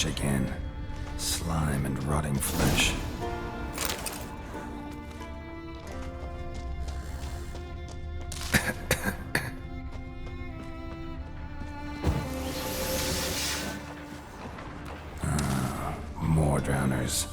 march again. Slime and rotting flesh. More drowners.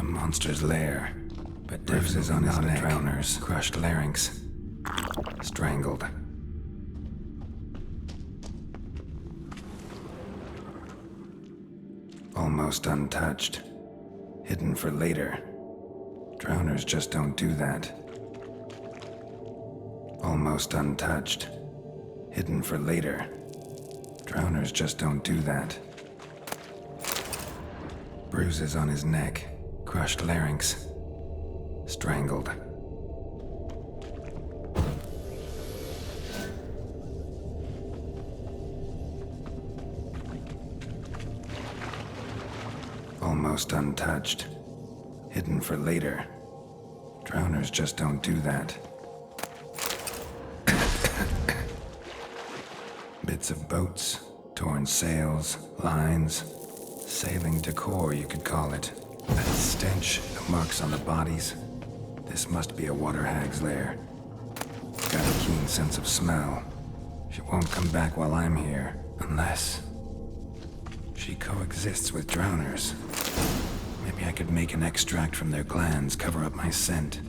Monster's lair, but bruises on his neck, drowners, crushed larynx, strangled. Almost untouched, hidden for later. Drowners just don't do that. Almost untouched, hidden for later. Drowners just don't do that. Bruises on his neck. Crushed larynx. Strangled. Almost untouched. hidden for later. Drowners just don't do that. Bits of boats, torn sails, lines, sailing decor, you could call it. That stench, the marks on the bodies. This must be a water hag's lair. Got a keen sense of smell. She won't come back while I'm here, unless she coexists with drowners. Maybe I could make an extract from their glands cover up my scent.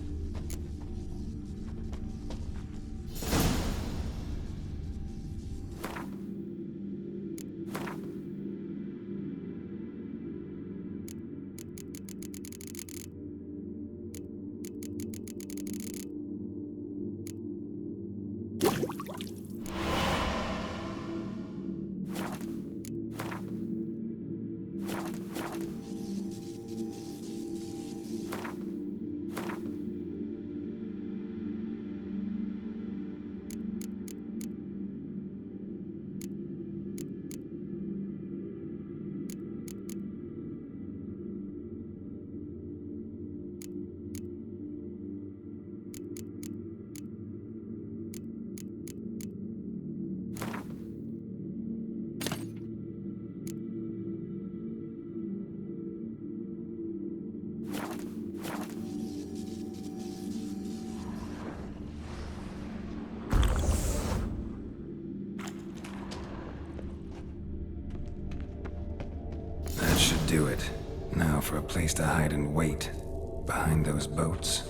Should do it. Now for a place to hide and wait. Behind those boats.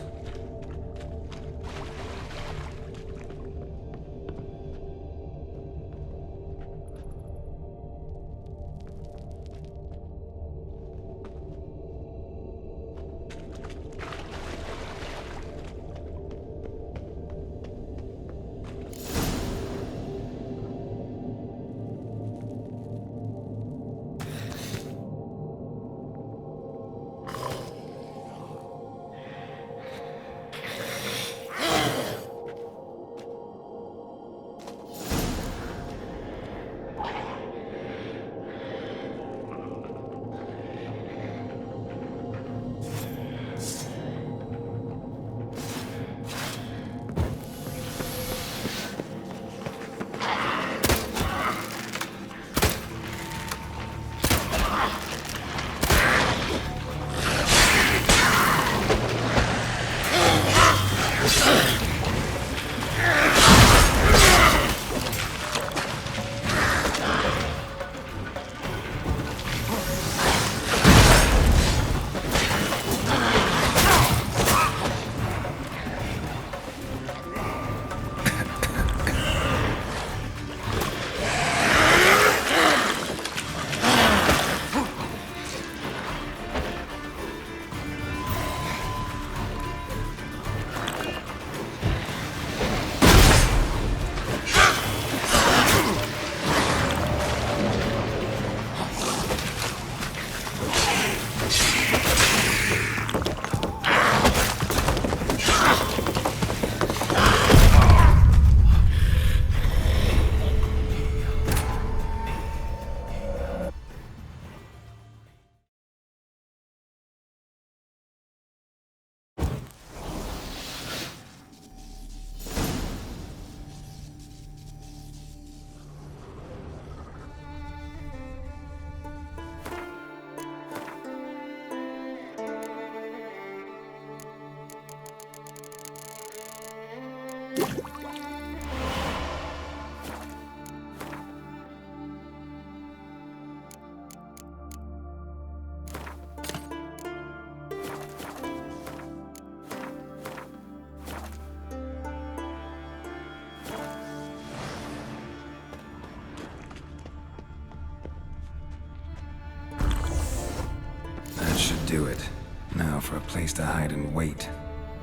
Should do it. Now for a place to hide and wait.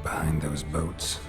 Behind those boats.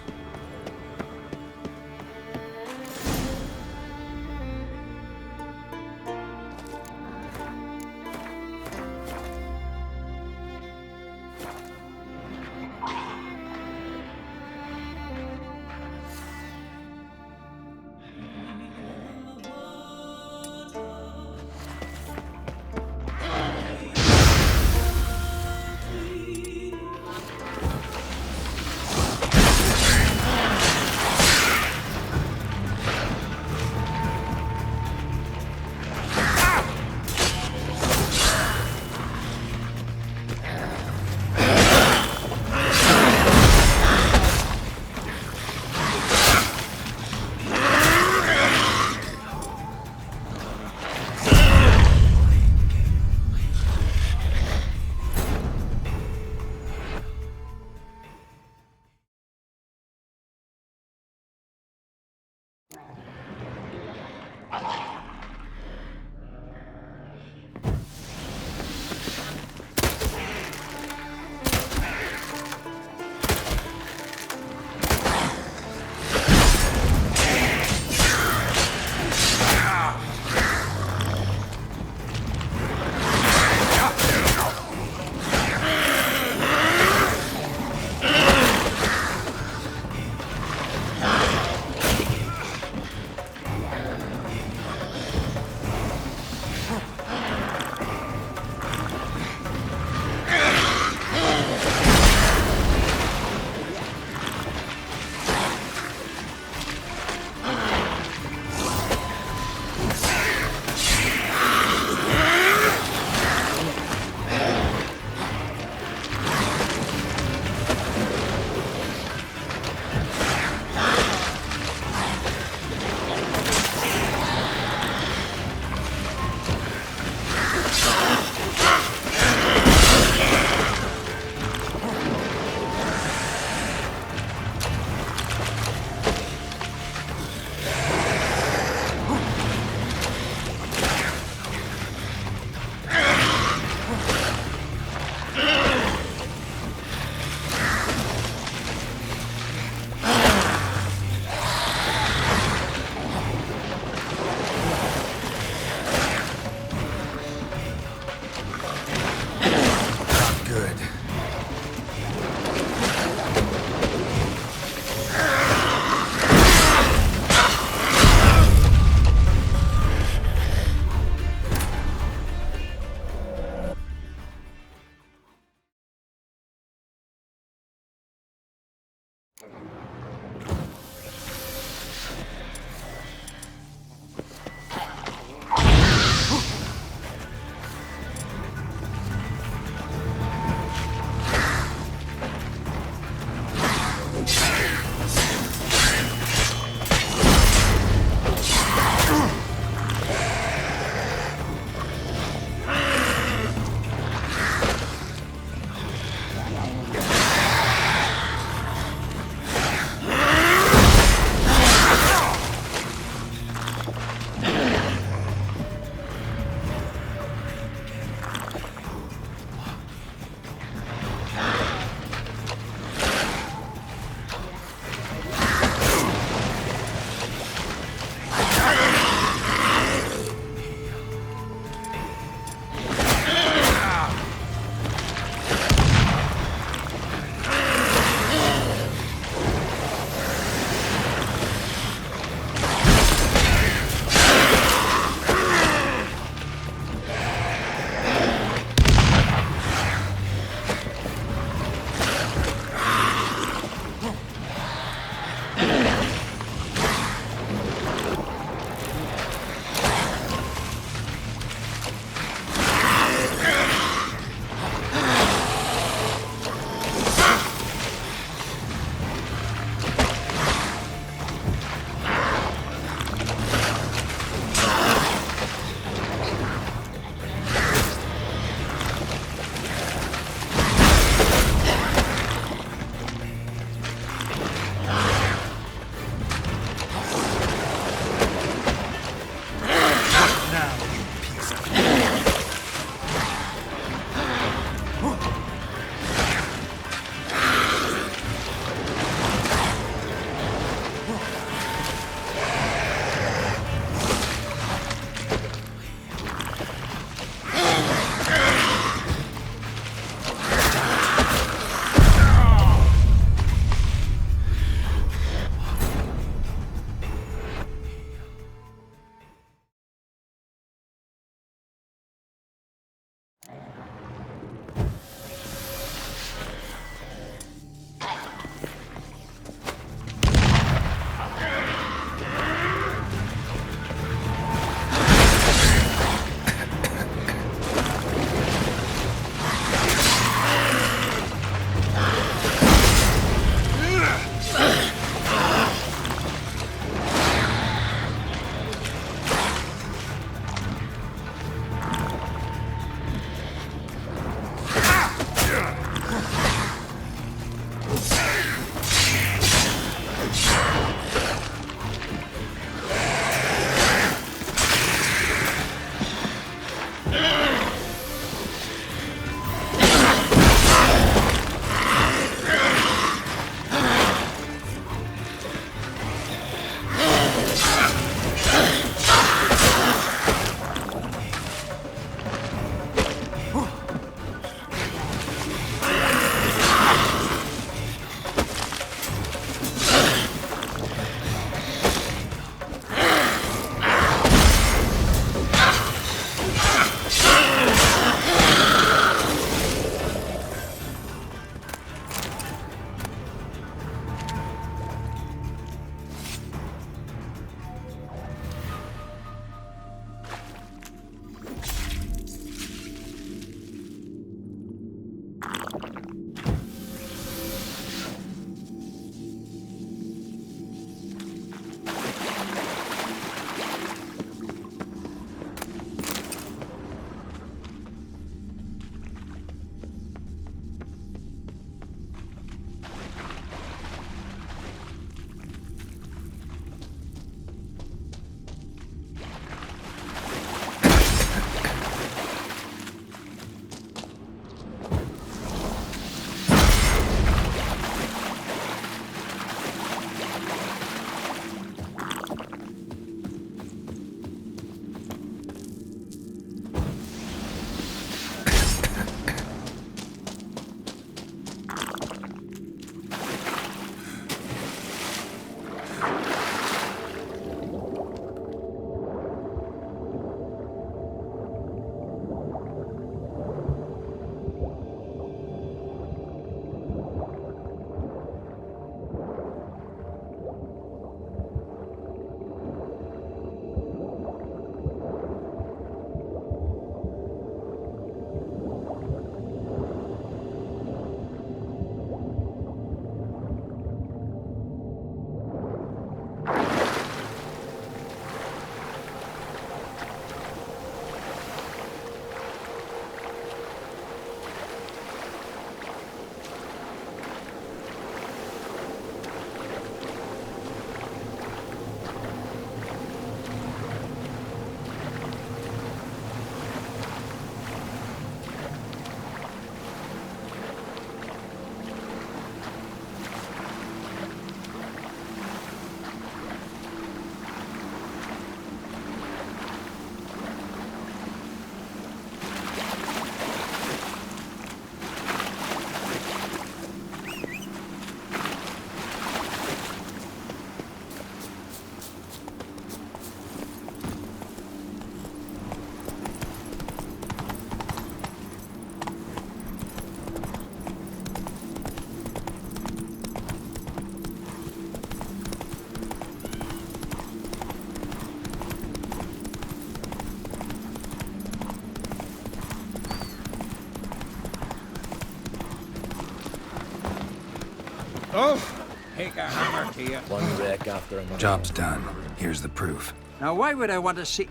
Take a hammer to you. One wreck after another. Job's done. Here's the proof. Now, why would I want to see...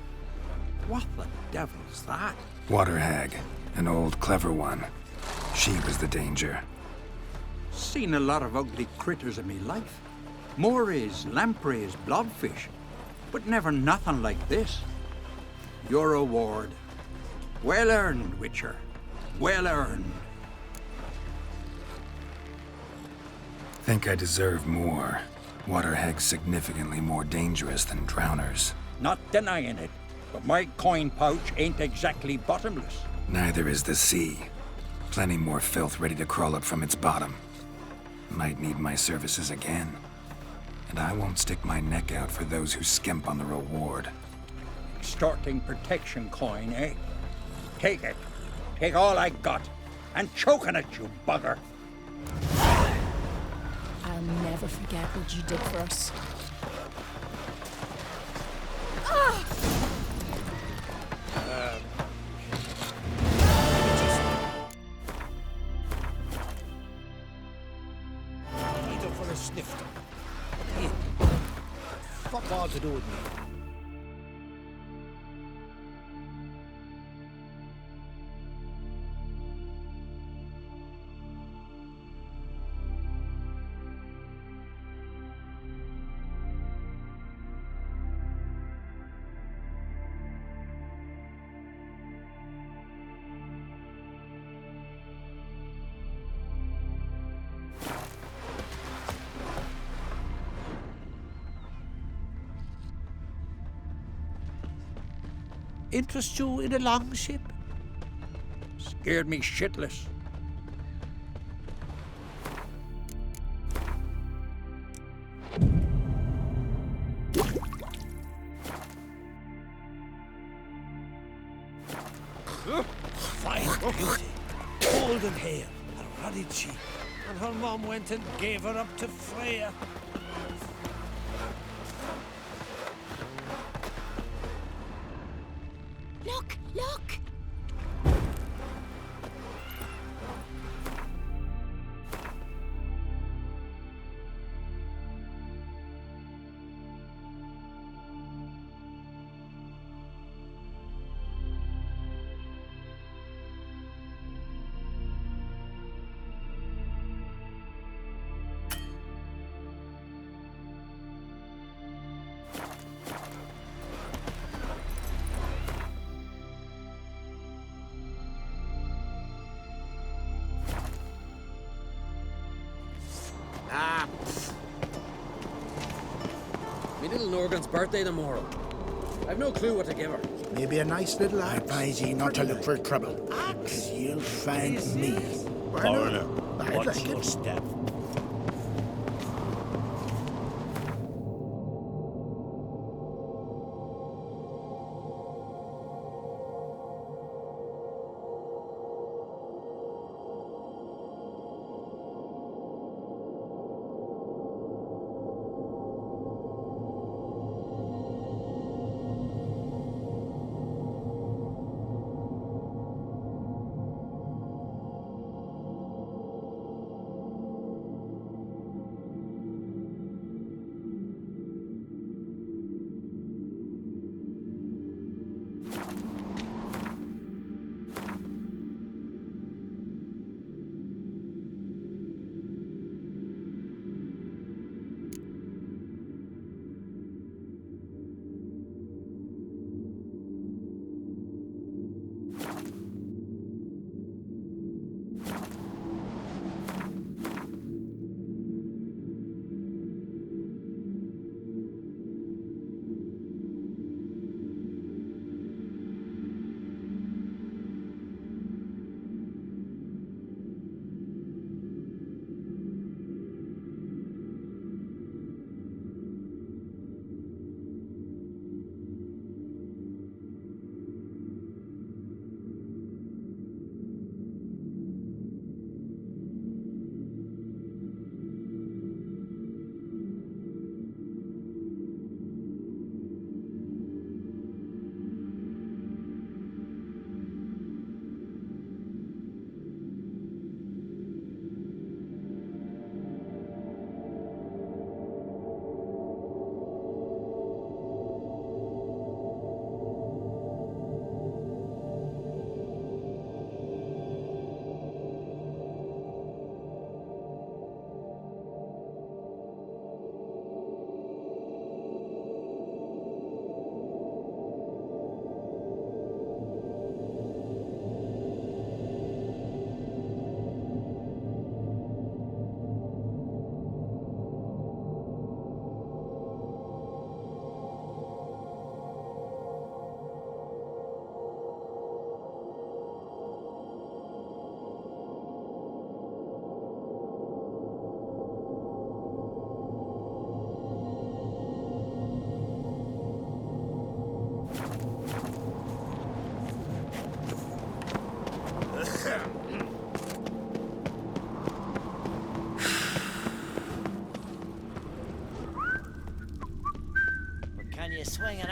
What the devil's that? Water hag. An old, clever one. She was the danger. Seen a lot of ugly critters in me life. Morays, lampreys, blobfish. But never nothing like this. Your reward. Well earned, Witcher. Well earned. Think I deserve more. Water hags significantly more dangerous than drowners. Not denying it, but my coin pouch ain't exactly bottomless. Neither is the sea. Plenty more filth ready to crawl up from its bottom. Might need my services again. And I won't stick my neck out for those who skimp on the reward. Extorting protection coin, eh? Take it. Take all I got. And choke on it, you bugger. I'll never forget what you did for us. Need up for a snifter. Yeah. Fuck all to do with me. Interest you in a longship? Scared me shitless. Fine beauty, golden hair, a ruddy cheek. And her mom went and gave her up to Freya. Look, look! Me little Norgan's birthday tomorrow. I've no clue what to give her. Maybe a nice little I axe. advise ye not to look for trouble. Because you'll find me. Foreigner, I'd watch like your it. step.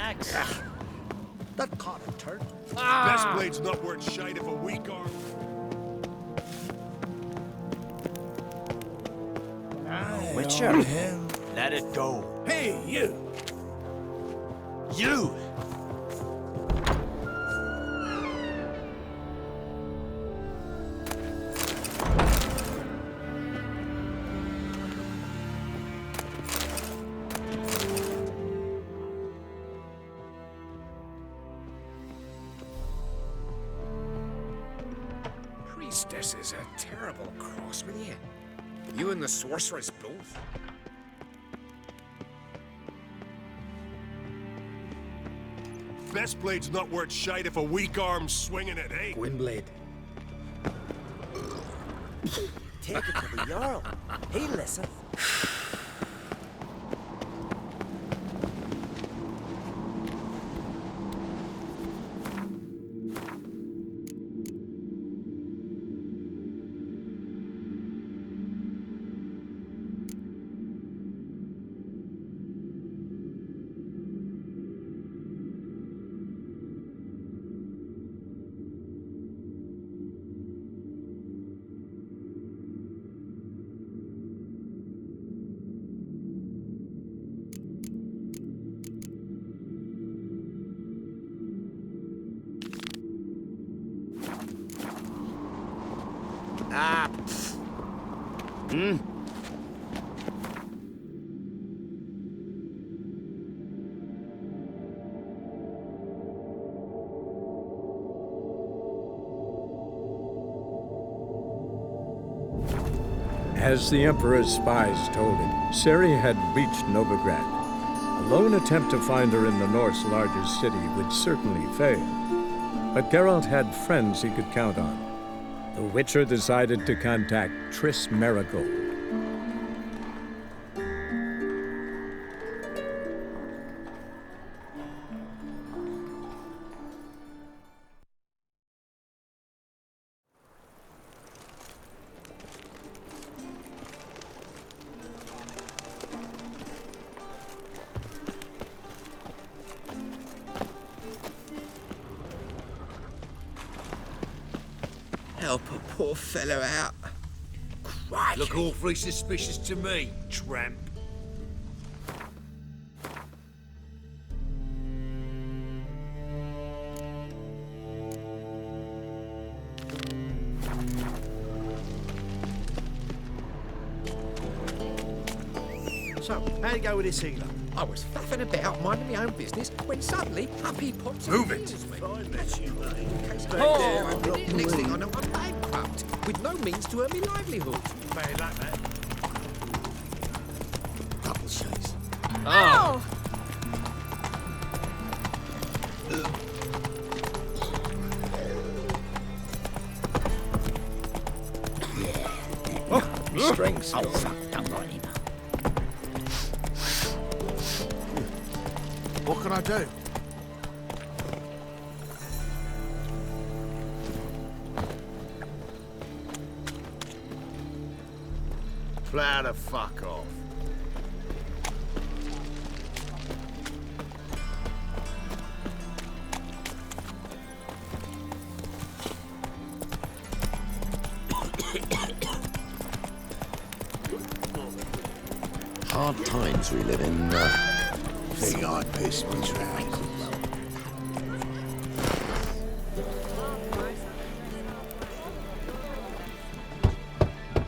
axe. That caught a turn. Best blade's not worth shite if a weak arm. Witcher, let it go. Hey, you! You! Priestess is a terrible cross with you. You and the sorceress both. Best blade's not worth shite if a weak arm's swinging it, eh? Gwynblade. Take it to the Jarl. He'll listen. As the Emperor's spies told him, Ciri had reached Novigrad. A lone attempt to find her in the North's largest city would certainly fail. But Geralt had friends he could count on. The Witcher decided to contact Triss Merigold. Help a poor fellow out. Crikey. Look awfully suspicious to me, tramp. So, how'd it go with this healer? I was faffing about, minding my own business, when suddenly up he pops. Move and it. uses me. Fine, that's you, mate. Next thing I know, I'm bankrupt, with no means to earn me livelihood. Very like that. Double shakes. Oh! Strength. Oh, fuck, don't worry, man. What can I do? Plow the fuck off. Hard times we live in. Think I pissed me trousers.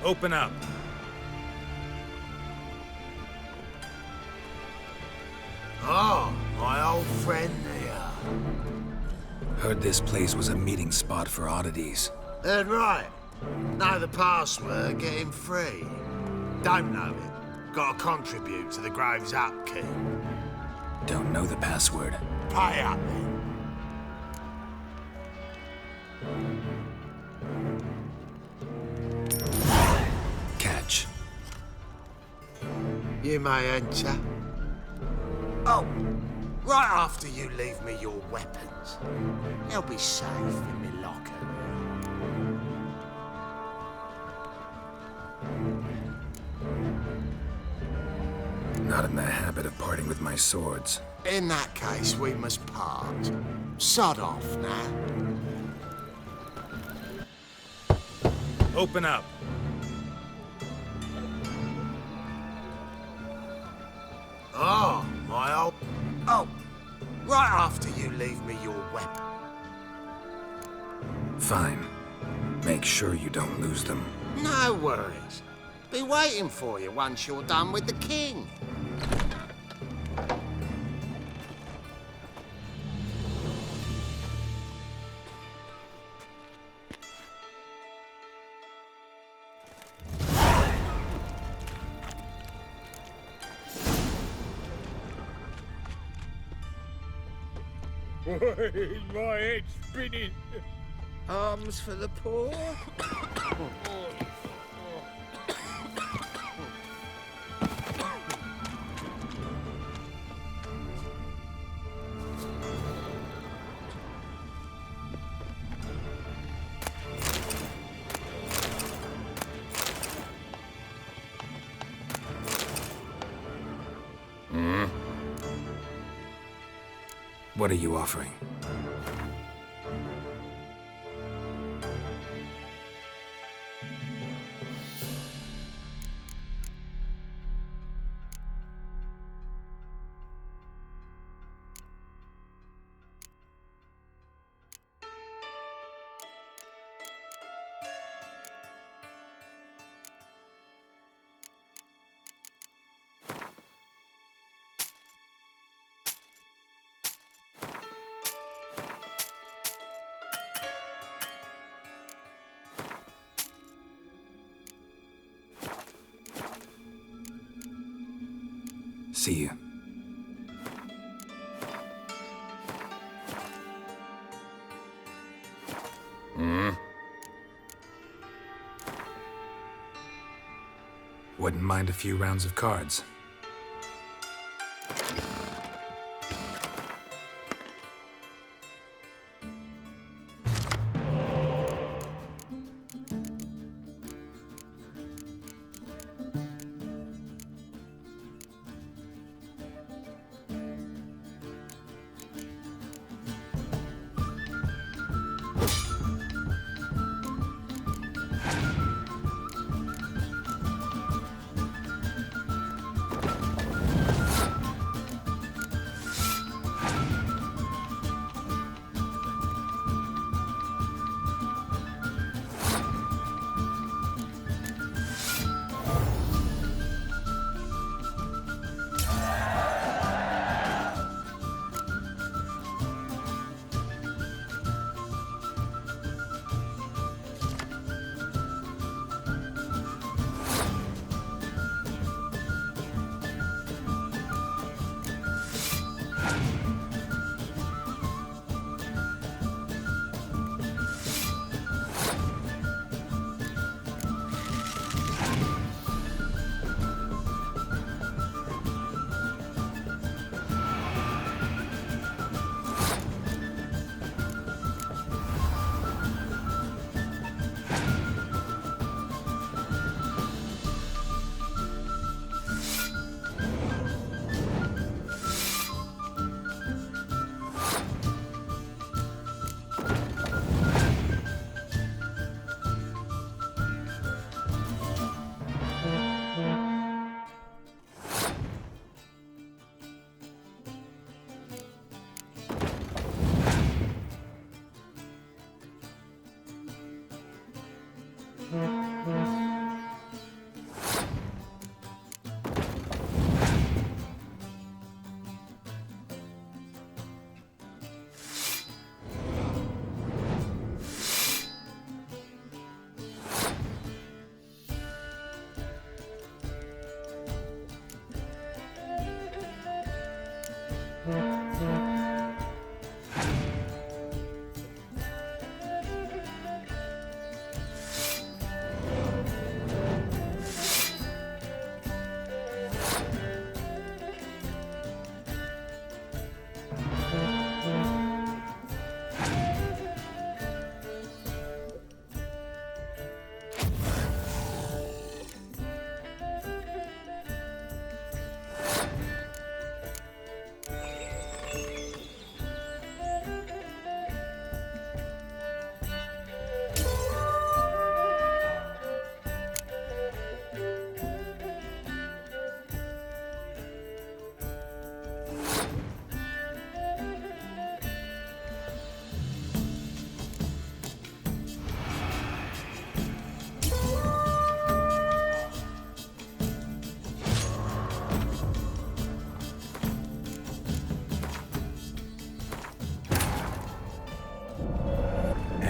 Open up. Oh, my old friend here. Heard this place was a meeting spot for oddities. Heard right. Know the password, get him free. Don't know it. Gotta contribute to the Grove's upkeep. Don't know the password. Pay up then. Catch. You may enter. Oh, right after you leave me your weapons. They'll be safe in my locker. Not in the habit of parting with my swords. In that case, we must part. Sod off now. Open up. Oh, my old... Oh, right after you leave me your weapon. Fine. Make sure you don't lose them. No worries. Be waiting for you once you're done with the king. My head's spinning. Arms for the poor? What are you offering? See you. Wouldn't mind a few rounds of cards.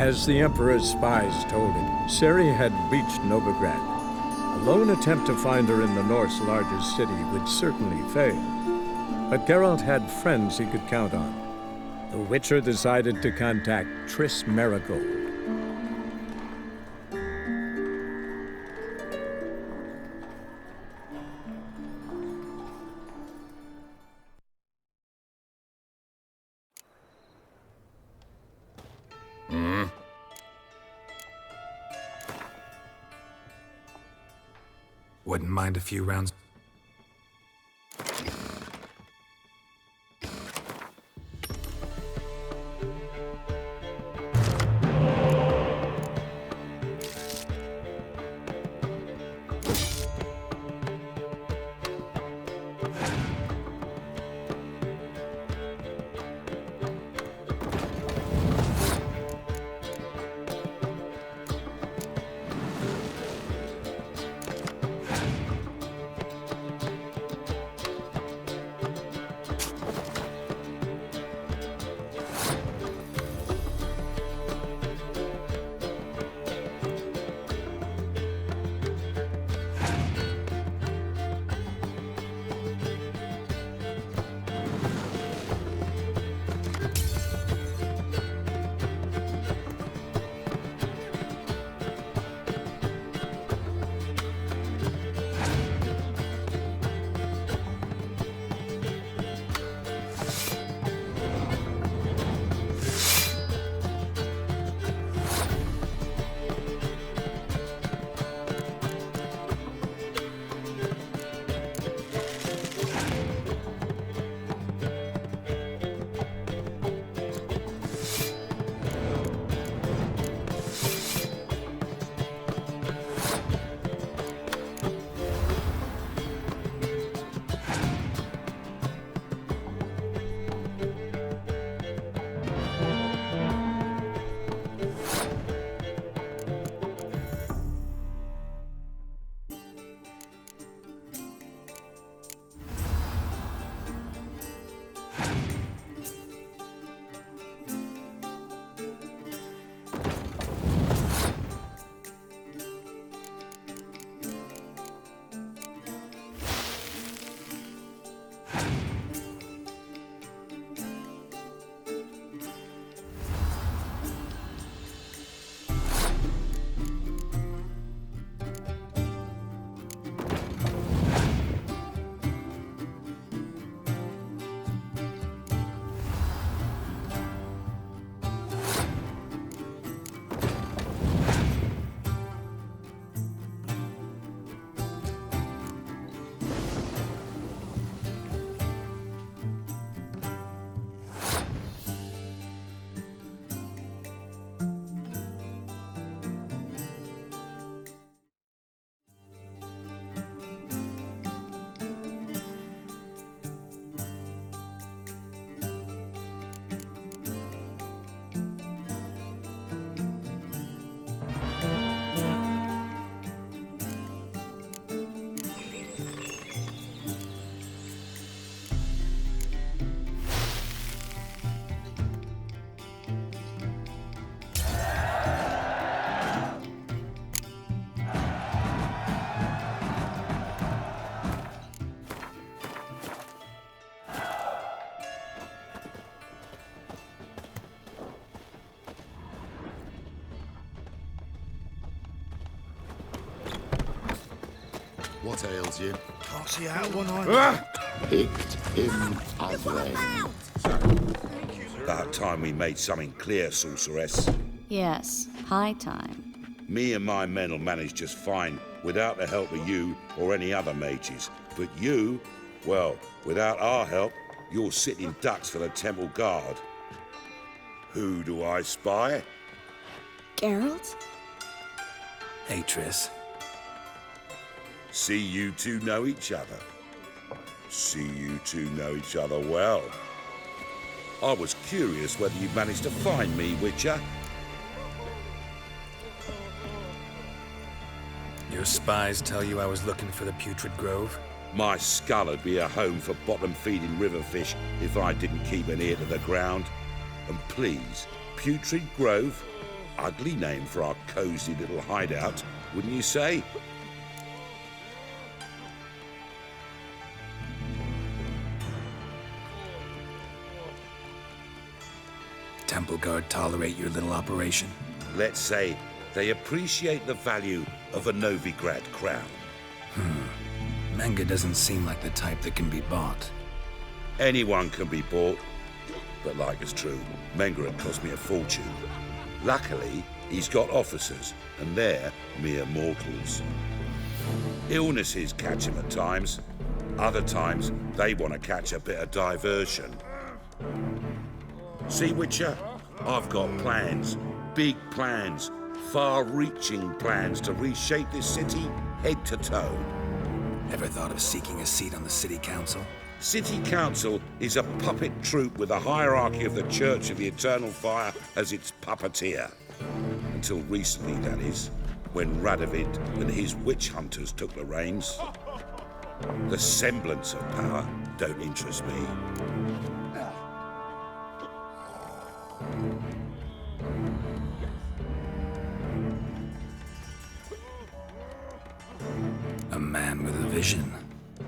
As the Emperor's spies told him, Ciri had reached Novigrad. A lone attempt to find her in the North's largest city would certainly fail. But Geralt had friends he could count on. The Witcher decided to contact Triss Merigold. Wouldn't mind a few rounds. What ails you? Can't see out one eye. Picked him ugly. About time we made something clear, sorceress. Yes, high time. Me and my men will manage just fine without the help of you or any other mages. But you, well, without our help, you're sitting ducks for the temple guard. Who do I spy? Geralt? Hey, Triss. See you two know each other. See you two know each other well. I was curious whether you managed to find me, Witcher. Your spies tell you I was looking for the Putrid Grove? My skull would be a home for bottom-feeding river fish if I didn't keep an ear to the ground. And please, Putrid Grove? ugly name for our cozy little hideout, wouldn't you say? Temple Guard tolerate your little operation? Let's say they appreciate the value of a Novigrad crown. Menga doesn't seem like the type that can be bought. Anyone can be bought, but like it's true, Menga cost me a fortune. Luckily, he's got officers, and they're mere mortals. Illnesses catch him at times. Other times, they want to catch a bit of diversion. See, Witcher? I've got plans. Big plans. Far-reaching plans to reshape this city head to toe. Ever thought of seeking a seat on the city council? City Council is a puppet troupe with a hierarchy of the Church of the Eternal Fire as its puppeteer. Until recently, that is, when Radovid and his witch hunters took the reins. The semblance of power don't interest me. A man with a vision.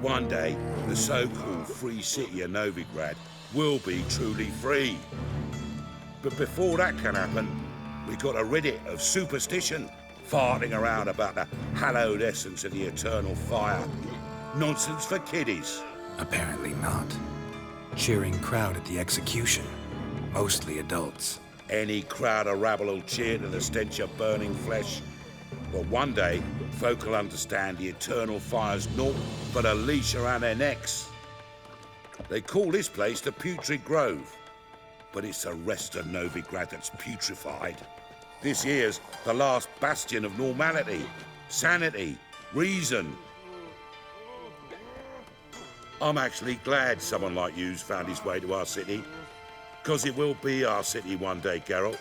One day, the so-called free city of Novigrad will be truly free. But before that can happen, we've got to rid it of superstition, farting around about the hallowed essence of the eternal fire. Nonsense for kiddies. Apparently not. Cheering crowd at the execution. Mostly adults. Any crowd of rabble will cheer to the stench of burning flesh. But one day, folk will understand the eternal fire's naught but a leash around their necks. They call this place the Putrid Grove, but it's the rest of Novigrad that's putrefied. This here's the last bastion of normality, sanity, reason. I'm actually glad someone like you's found his way to our city, because it will be our city one day, Geralt.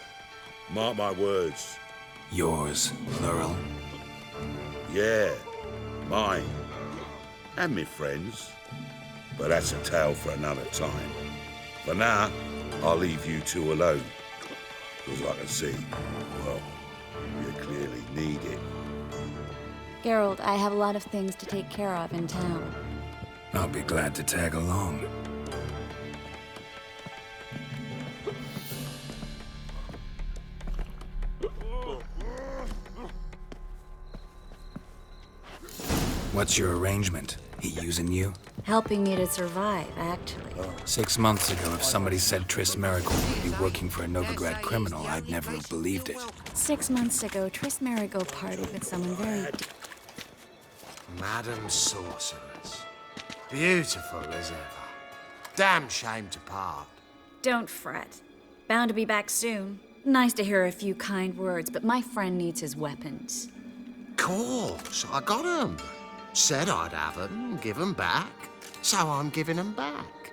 Mark my words. Yours, plural. Yeah, mine. And me friends. But that's a tale for another time. For now, I'll leave you two alone. Because I can see, well, you clearly need it. Geralt, I have a lot of things to take care of in town. I'll be glad to tag along. What's your arrangement? He using you? Helping me to survive, actually. 6 months ago, if somebody said Triss Merigold would be working for a Novigrad criminal, I'd never have believed it. 6 months ago, Triss Merigold partied with someone very... Madam Sorceress. Beautiful as ever. Damn shame to part. Don't fret. Bound to be back soon. Nice to hear a few kind words, but my friend needs his weapons. Course, I got 'em. Said I'd have 'em, give 'em back. So I'm giving 'em back.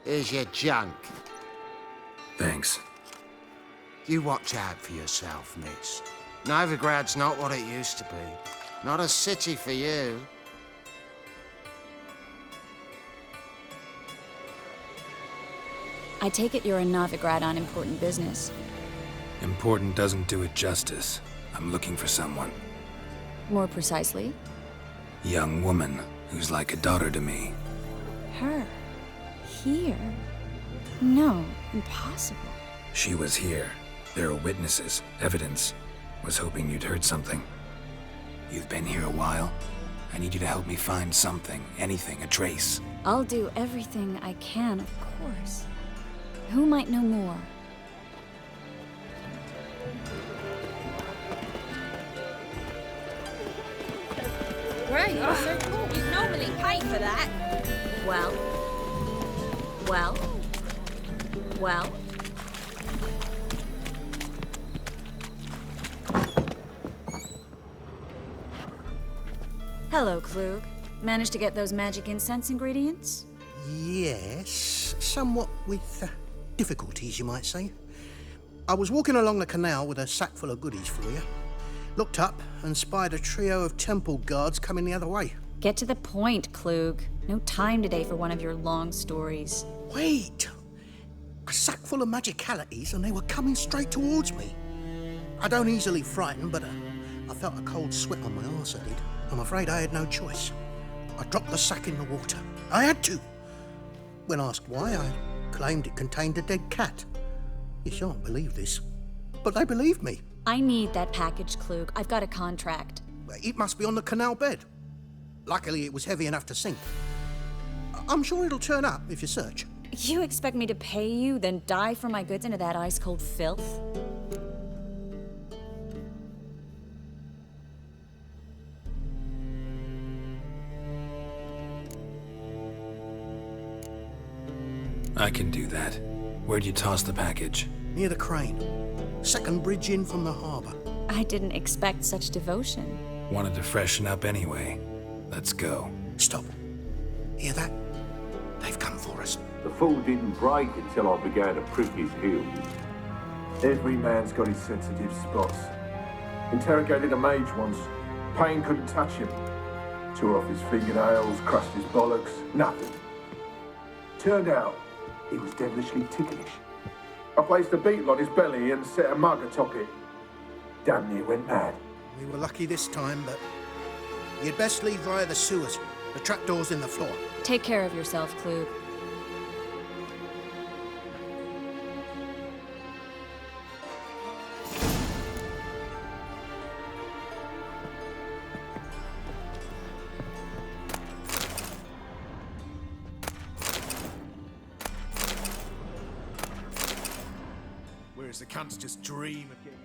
Here's your junk. Thanks. You watch out for yourself, miss. Novigrad's not what it used to be. Not a city for you. I take it you're in Novigrad on important business. Important doesn't do it justice. I'm looking for someone. More precisely? Young woman who's like a daughter to me. Her? Here? No, impossible. She was here. There are witnesses, evidence. Was hoping you'd heard something. You've been here a while. I need you to help me find something, anything, a trace. I'll do everything I can, of course. Who might know more? Great, so cool. You normally pay for that. Well. Hello, Klug. Managed to get those magic incense ingredients? Yes, somewhat with difficulties, you might say. I was walking along the canal with a sack full of goodies for you. Looked up and spied a trio of temple guards coming the other way. Get to the point, Klug. No time today for one of your long stories. Wait! A sack full of magicalities and they were coming straight towards me. I don't easily frighten, but I felt a cold sweat on my arse, I did. I'm afraid I had no choice. I dropped the sack in the water. I had to. When asked why, I claimed it contained a dead cat. You shan't believe this, but they believed me. I need that package, Klug. I've got a contract. It must be on the canal bed. Luckily, it was heavy enough to sink. I'm sure it'll turn up if you search. You expect me to pay you, then dive for my goods into that ice-cold filth? I can do that. Where'd you toss the package? Near the crane. Second bridge in from the harbour. I didn't expect such devotion. Wanted to freshen up anyway. Let's go. Stop. Hear that? They've come for us. The fall didn't break until I began to prick his heels. Every man's got his sensitive spots. Interrogated a mage once. Pain couldn't touch him. Tore off his fingernails, crushed his bollocks, nothing. Turned out, he was devilishly ticklish. I placed a beetle on his belly and set a mug atop it. Damn near went mad. We were lucky this time, but you'd best leave via the sewers. The trapdoor's in the floor. Take care of yourself, Klug. Whereas the cunts just dream of getting...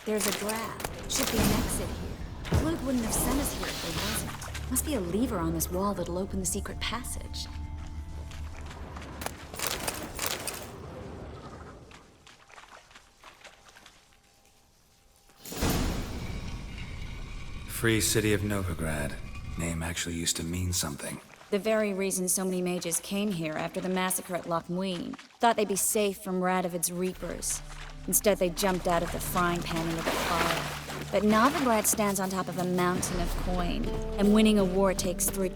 There's a draft. Should be an exit here. Klug wouldn't have sent us here if there wasn't. Must be a lever on this wall that'll open the secret passage. Free City of Novigrad. Name actually used to mean something. The very reason so many mages came here after the massacre at Loch Muin. Thought they'd be safe from Radovid's reapers. Instead, they jumped out of the frying pan into the fire. But Novigrad stands on top of a mountain of coin, and winning a war takes 3...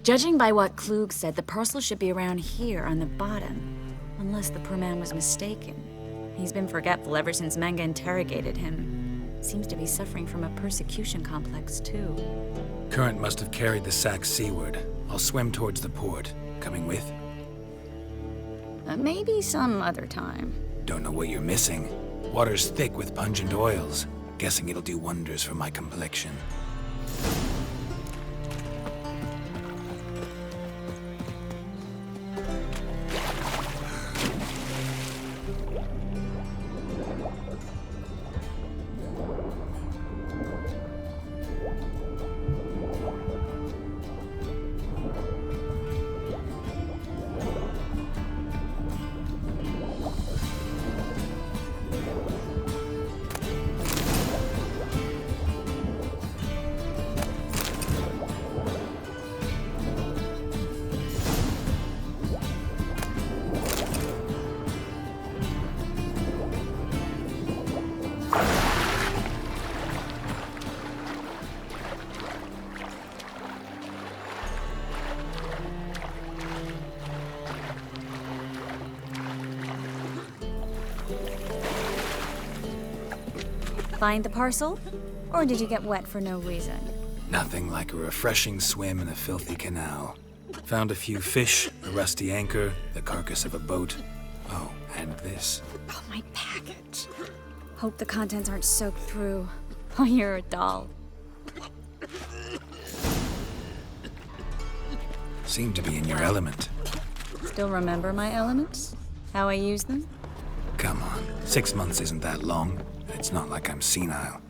Judging by what Klug said, the parcel should be around here on the bottom. Unless the poor man was mistaken. He's been forgetful ever since Manga interrogated him. Seems to be suffering from a persecution complex, too. Current must have carried the sack seaward. I'll swim towards the port. Coming with? Maybe some other time. Don't know what you're missing. Water's thick with pungent oils. Guessing it'll do wonders for my complexion. Find the parcel? Or did you get wet for no reason? Nothing like a refreshing swim in a filthy canal. Found a few fish, a rusty anchor, the carcass of a boat. Oh, and this. Oh, my package. Hope the contents aren't soaked through. Oh, you're a doll. Seem to be in your element. Still remember my elements? How I use them? Come on, 6 months isn't that long. It's not like I'm senile.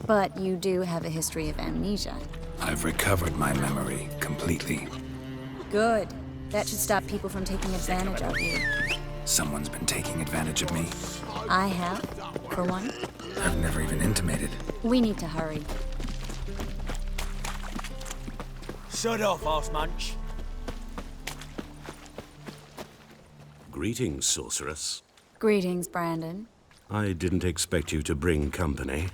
But you do have a history of amnesia. I've recovered my memory completely. Good. That should stop people from taking advantage of you. Someone's been taking advantage of me. I have, for one. I've never even intimated. We need to hurry. Shut off, Horse Munch. Greetings, sorceress. Greetings, Brandon. I didn't expect you to bring company.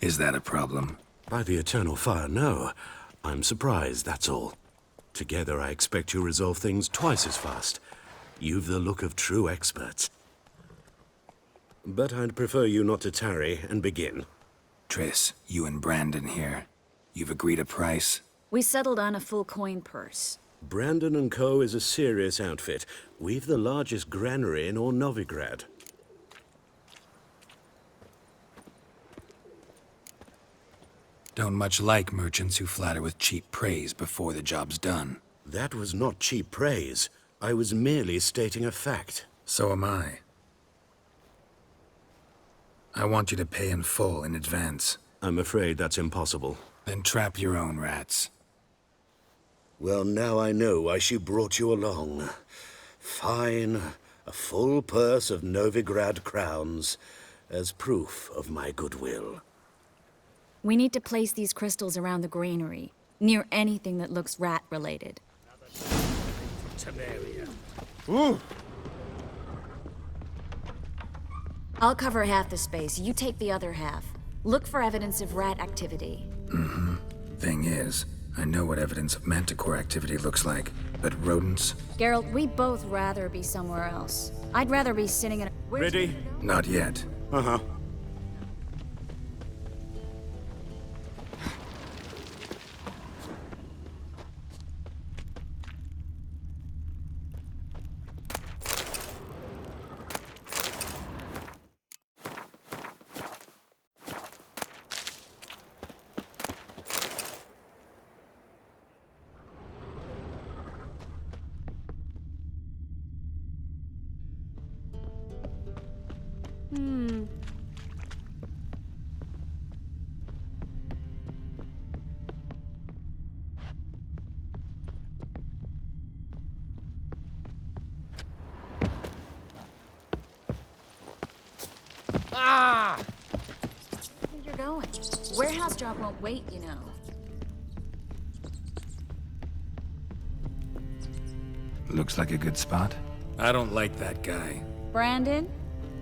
Is that a problem? By the eternal fire, no. I'm surprised, that's all. Together, I expect you resolve things twice as fast. You've the look of true experts. But I'd prefer you not to tarry and begin. Triss, you and Brandon here. You've agreed a price? We settled on a full coin purse. Brandon & Co. is a serious outfit. We've the largest granary in all Novigrad. Don't much like merchants who flatter with cheap praise before the job's done. That was not cheap praise. I was merely stating a fact. So am I. I want you to pay in full in advance. I'm afraid that's impossible. Then trap your own rats. Well, now I know why she brought you along. Fine. A full purse of Novigrad crowns as proof of my goodwill. We need to place these crystals around the granary, near anything that looks rat-related. Ooh. I'll cover half the space, you take the other half. Look for evidence of rat activity. Mm-hmm. Thing is, I know what evidence of manticore activity looks like, but rodents? Geralt, we'd both rather be somewhere else. I'd rather be sitting in a... Ready? Not yet. Uh-huh. Ah! Where you're going? Warehouse job won't wait, you know. Looks like a good spot. I don't like that guy. Brandon?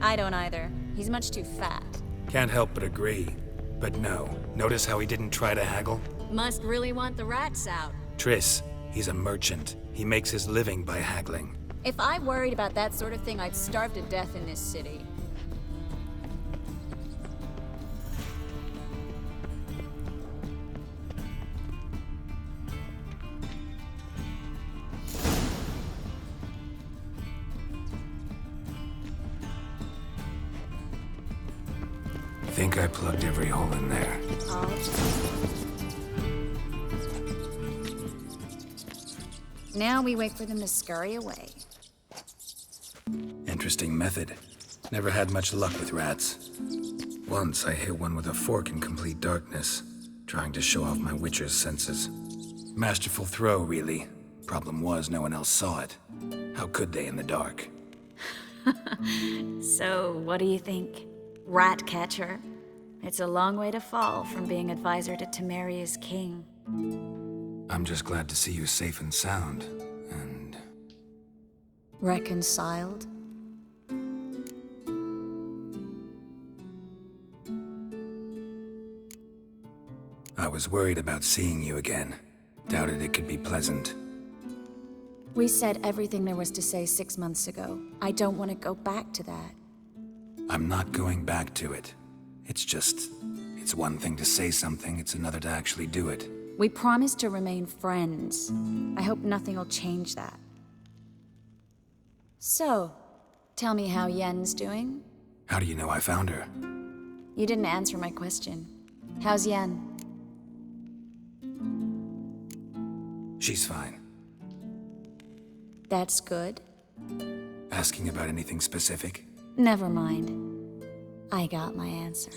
I don't either. He's much too fat. Can't help but agree. But no, notice how he didn't try to haggle? Must really want the rats out. Triss, he's a merchant. He makes his living by haggling. If I worried about that sort of thing, I'd starve to death in this city. Think I plugged every hole in there. Now we wait for them to scurry away. Interesting method. Never had much luck with rats. Once I hit one with a fork in complete darkness, trying to show off my witcher's senses. Masterful throw, really. Problem was, no one else saw it. How could they in the dark? So, what do you think? Rat catcher? It's a long way to fall from being advisor to Temeria's king. I'm just glad to see you safe and sound, and... Reconciled? I was worried about seeing you again. Doubted it could be pleasant. We said everything there was to say 6 months ago. I don't want to go back to that. I'm not going back to it. It's It's one thing to say something, it's another to actually do it. We promised to remain friends. I hope nothing will change that. So, tell me how Yen's doing? How do you know I found her? You didn't answer my question. How's Yen? She's fine. That's good. Asking about anything specific? Never mind. I got my answer.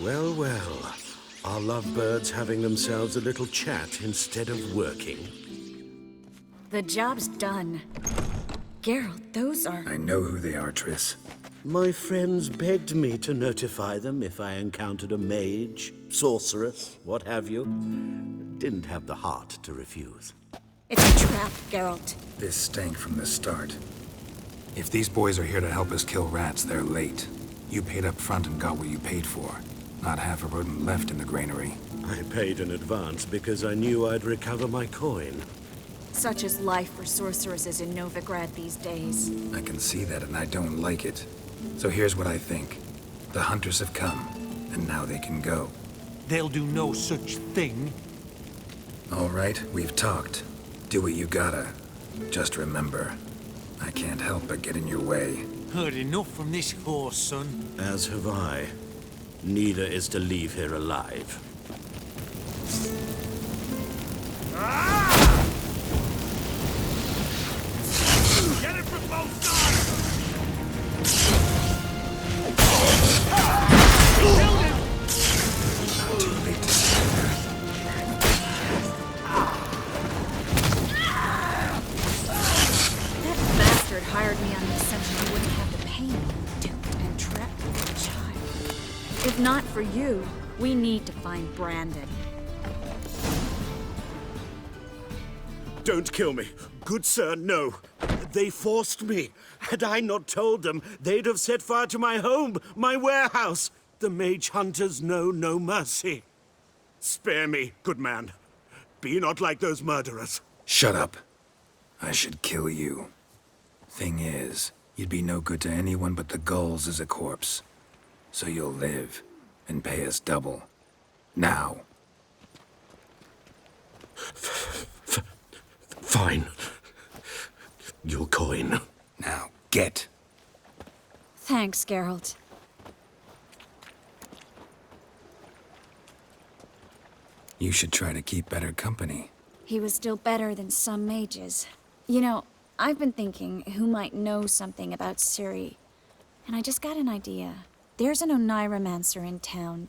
Well, well. Are lovebirds having themselves a little chat instead of working? The job's done. Geralt, those are... I know who they are, Triss. My friends begged me to notify them if I encountered a mage, sorceress, what have you. Didn't have the heart to refuse. It's a trap, Geralt. This stank from the start. If these boys are here to help us kill rats, they're late. You paid up front and got what you paid for. Not half a rodent left in the granary. I paid in advance because I knew I'd recover my coin. Such is life for sorceresses in Novigrad these days. I can see that, and I don't like it. So here's what I think. The hunters have come, and now they can go. They'll do no such thing. All right, we've talked. Do what you gotta. Just remember, I can't help but get in your way. Heard enough from this horse, son. As have I. Neither is to leave here alive. Get it from both sides! Too late to surrender. That bastard hired me on the assumption he wouldn't have the pain, duped and trapped like a child. If not for you, we need to find Brandon. Don't kill me. Good sir, no. They forced me. Had I not told them, they'd have set fire to my home, my warehouse. The mage hunters know no mercy. Spare me, good man. Be not like those murderers. Shut up. I should kill you. Thing is, you'd be no good to anyone but the gulls as a corpse. So you'll live, and pay us double. Now. Fine. Your coin. Now, get. Thanks, Geralt. You should try to keep better company. He was still better than some mages. You know, I've been thinking who might know something about Ciri. And I just got an idea. There's an Oneiromancer in town,